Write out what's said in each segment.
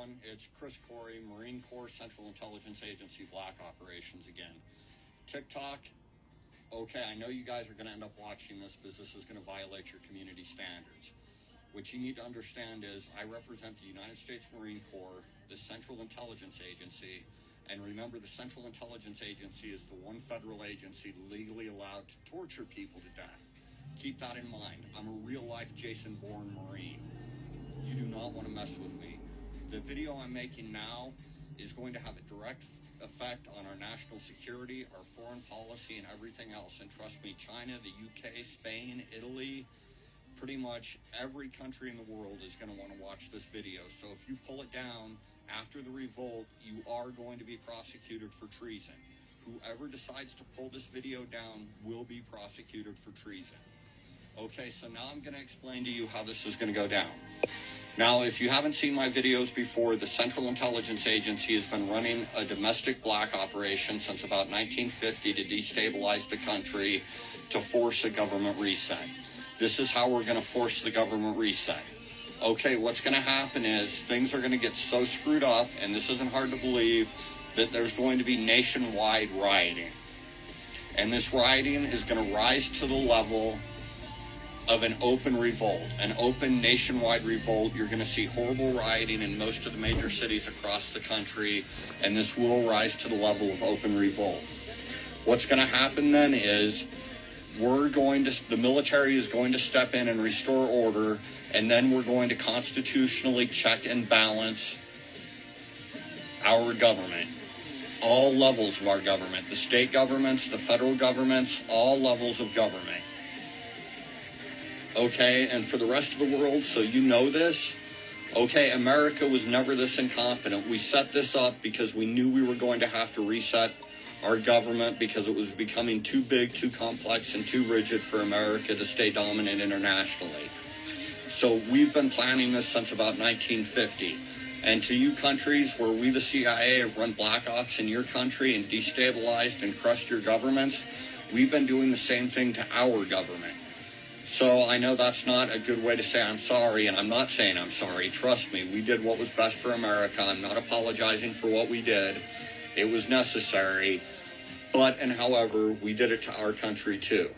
everyone. It's Chris Corey, Marine Corps Central Intelligence Agency Black Operations again. TikTok, okay, I know you guys are going to end up watching this because this is going to violate your community standards. What you need to understand is I represent the United States Marine Corps, the Central Intelligence Agency, and remember the Central Intelligence Agency is the one federal agency legally allowed to torture people to death. Keep that in mind. I'm a real-life Jason Bourne Marine. You do not want to mess with me. The video I'm making now is going to have a direct effect on our national security, our foreign policy, and everything else. And trust me, China, the UK, Spain, Italy, pretty much every country in the world is going to want to watch this video. So if you pull it down after the revolt, you are going to be prosecuted for treason. Whoever decides to pull this video down will be prosecuted for treason. Okay, so now I'm going to explain to you how this is going to go down. Now, if you haven't seen my videos before, the Central Intelligence Agency has been running a domestic black operation since about 1950 to destabilize the country to force a government reset. This is how we're going to force the government reset. Okay, what's going to happen is things are going to get so screwed up, and this isn't hard to believe, that there's going to be nationwide rioting. And this rioting is going to rise to the level of an open revolt, an open nationwide revolt. You're going to see horrible rioting in most of the major cities across the country, and this will rise to the level of open revolt. What's going to happen then is the military is going to step in and restore order, and then we're going to constitutionally check and balance our government, all levels of our government, the state governments, the federal governments, all levels of government. Okay, and for the rest of the world, so you know this, okay, America was never this incompetent. We set this up because we knew we were going to have to reset our government because it was becoming too big, too complex, and too rigid for America to stay dominant internationally. So we've been planning this since about 1950. And to you countries where we, the CIA, have run black ops in your country and destabilized and crushed your governments, we've been doing the same thing to our government. So I know that's not a good way to say I'm sorry, and I'm not saying I'm sorry. Trust me, we did what was best for America. I'm not apologizing for what we did. It was necessary. But, and however, we did it to our country too.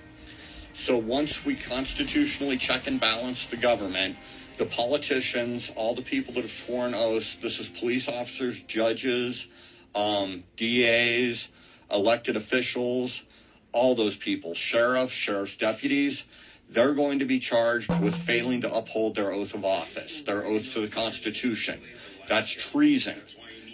So once we constitutionally check and balance the government, the politicians, all the people that have sworn oaths, this is police officers, judges, DAs, elected officials, all those people, sheriff's deputies, they're going to be charged with failing to uphold their oath of office, their oath to the Constitution. That's treason.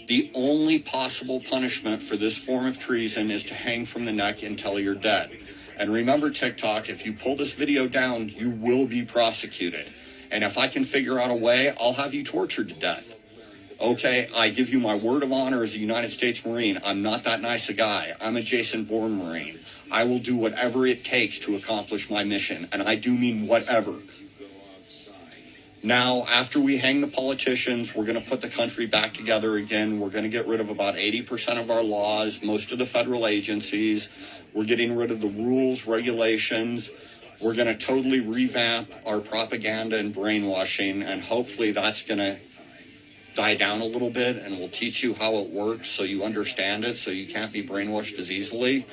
The only possible punishment for this form of treason is to hang from the neck until you're dead. And remember, TikTok, if you pull this video down, you will be prosecuted. And if I can figure out a way, I'll have you tortured to death. Okay, I give you my word of honor as a United States Marine. I'm not that nice a guy. I'm a Jason Bourne Marine. I will do whatever it takes to accomplish my mission, and I do mean whatever. Now, after we hang the politicians, we're going to put the country back together again. We're going to get rid of about 80% of our laws, most of the federal agencies. We're getting rid of the rules, regulations. We're going to totally revamp our propaganda and brainwashing, and hopefully that's going to die down a little bit, and we'll teach you how it works so you understand it, so you can't be brainwashed as easily.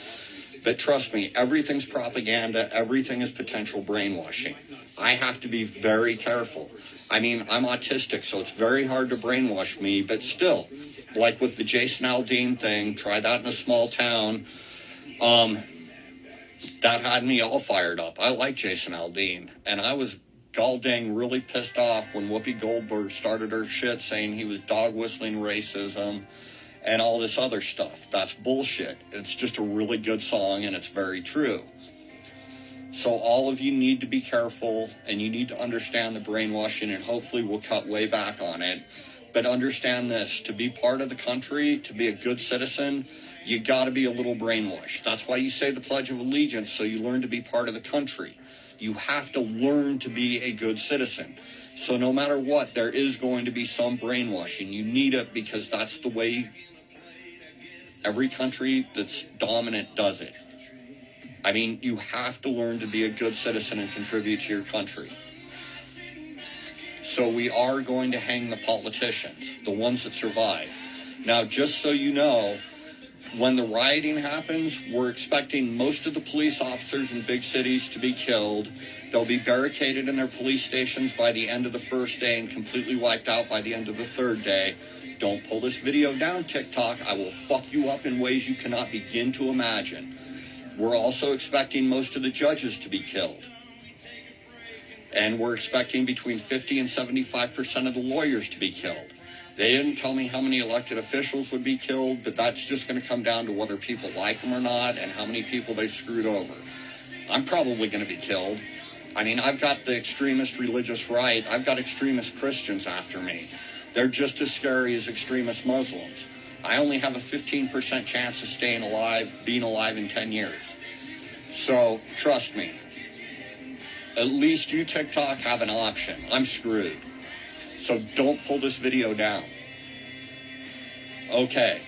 But trust me, everything's propaganda, everything is potential brainwashing. I have to be very careful. I mean, I'm autistic, so it's very hard to brainwash me, but still, like with the Jason Aldean thing, try that in a small town, that had me all fired up. I like Jason Aldean, and I was dang really pissed off when Whoopi Goldberg started her shit saying he was dog whistling racism and all this other stuff. That's bullshit. It's just a really good song, and it's very true. So all of you need to be careful, and you need to understand the brainwashing, and hopefully we'll cut way back on it. But understand this, to be part of the country, to be a good citizen, you got to be a little brainwashed. That's why you say the Pledge of Allegiance, so you learn to be part of the country. You have to learn to be a good citizen. So no matter what, there is going to be some brainwashing. You need it because that's the way every country that's dominant does it. I mean, you have to learn to be a good citizen and contribute to your country. So we are going to hang the politicians, the ones that survive. Now, just so you know, when the rioting happens, we're expecting most of the police officers in big cities to be killed. They'll be barricaded in their police stations by the end of the first day and completely wiped out by the end of the third day. Don't pull this video down, TikTok. I will fuck you up in ways you cannot begin to imagine. We're also expecting most of the judges to be killed. And we're expecting between 50 and 75% of the lawyers to be killed. They didn't tell me how many elected officials would be killed, but that's just going to come down to whether people like them or not and how many people they've screwed over. I'm probably going to be killed. I mean, I've got the extremist religious right. I've got extremist Christians after me. They're just as scary as extremist Muslims. I only have a 15% chance of staying alive, being alive in 10 years. So, trust me. At least you, TikTok, have an option. I'm screwed. So don't pull this video down. Okay.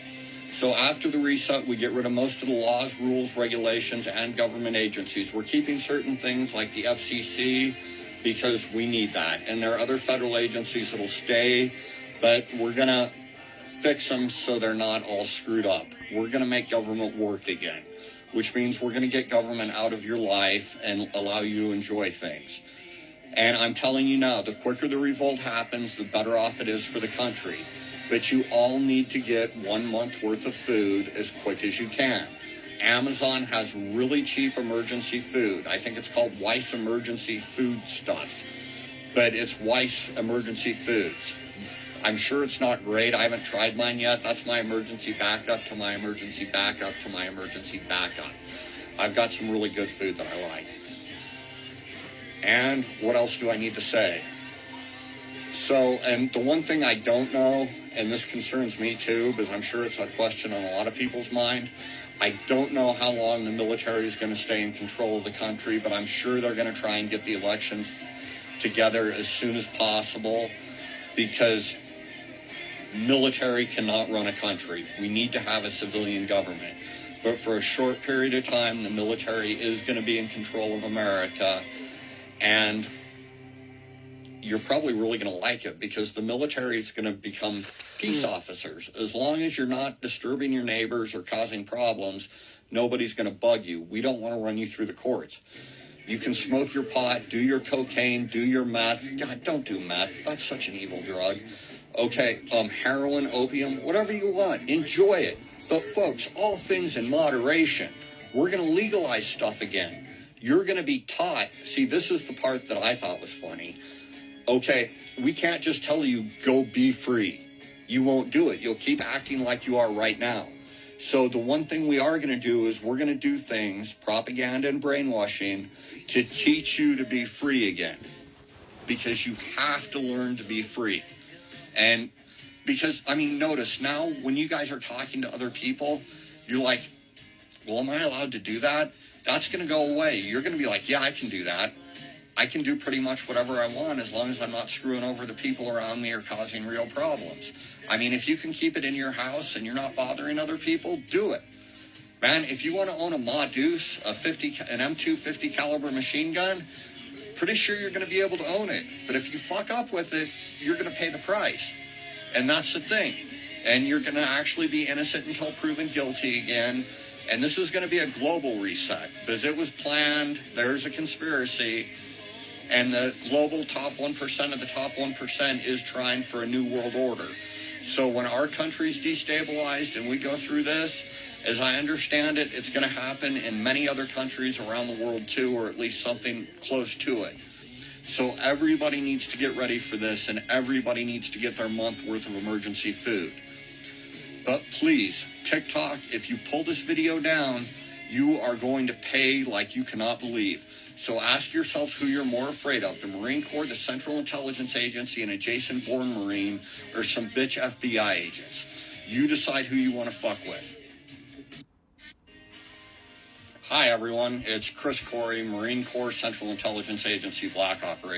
So after the reset, we get rid of most of the laws, rules, regulations, and government agencies. We're keeping certain things like the FCC because we need that. And there are other federal agencies that'll stay, but we're going to fix them so they're not all screwed up. We're going to make government work again, which means we're going to get government out of your life and allow you to enjoy things. And I'm telling you now, the quicker the revolt happens, the better off it is for the country. But you all need to get 1 month worth of food as quick as you can. Amazon has really cheap emergency food. I think it's called Weiss Emergency Food Stuff, but it's Weiss Emergency Foods. I'm sure it's not great. I haven't tried mine yet. That's my emergency backup to my emergency backup to my emergency backup. I've got some really good food that I like. And what else do I need to say? So, and the one thing I don't know, and this concerns me too, because I'm sure it's a question on a lot of people's mind, I don't know how long the military is going to stay in control of the country, but I'm sure they're going to try and get the elections together as soon as possible, because military cannot run a country. We need to have a civilian government. But for a short period of time, the military is going to be in control of America, and you're probably really going to like it because the military is going to become peace officers. As long as you're not disturbing your neighbors or causing problems, nobody's going to bug you. We don't want to run you through the courts. You can smoke your pot, do your cocaine, do your meth. God, don't do meth. That's such an evil drug. Okay, heroin, opium, whatever you want. Enjoy it. But folks, all things in moderation. We're going to legalize stuff again. You're going to be taught. See, this is the part that I thought was funny. Okay, we can't just tell you, go be free. You won't do it. You'll keep acting like you are right now. So the one thing we are going to do is we're going to do things, propaganda and brainwashing, to teach you to be free again. Because you have to learn to be free. And because, I mean, notice now when you guys are talking to other people, you're like, well, am I allowed to do that? That's going to go away. You're going to be like, yeah, I can do that. I can do pretty much whatever I want as long as I'm not screwing over the people around me or causing real problems. I mean, if you can keep it in your house and you're not bothering other people, do it. Man, if you want to own a Ma Deuce, an M2 50 caliber machine gun, pretty sure you're going to be able to own it. But if you fuck up with it, you're going to pay the price. And that's the thing. And you're going to actually be innocent until proven guilty again. And this is going to be a global reset because it was planned. There's a conspiracy. And the global top 1% of the top 1% is trying for a new world order. So when our country's destabilized and we go through this, as I understand it, it's going to happen in many other countries around the world too, or at least something close to it. So everybody needs to get ready for this, and everybody needs to get their month worth of emergency food. But please, TikTok, if you pull this video down, you are going to pay like you cannot believe. So ask yourselves who you're more afraid of, the Marine Corps, the Central Intelligence Agency, and a Jason Bourne Marine, or some bitch FBI agents. You decide who you want to fuck with. Hi, everyone. It's Chris Corey, Marine Corps, Central Intelligence Agency, Black Operations.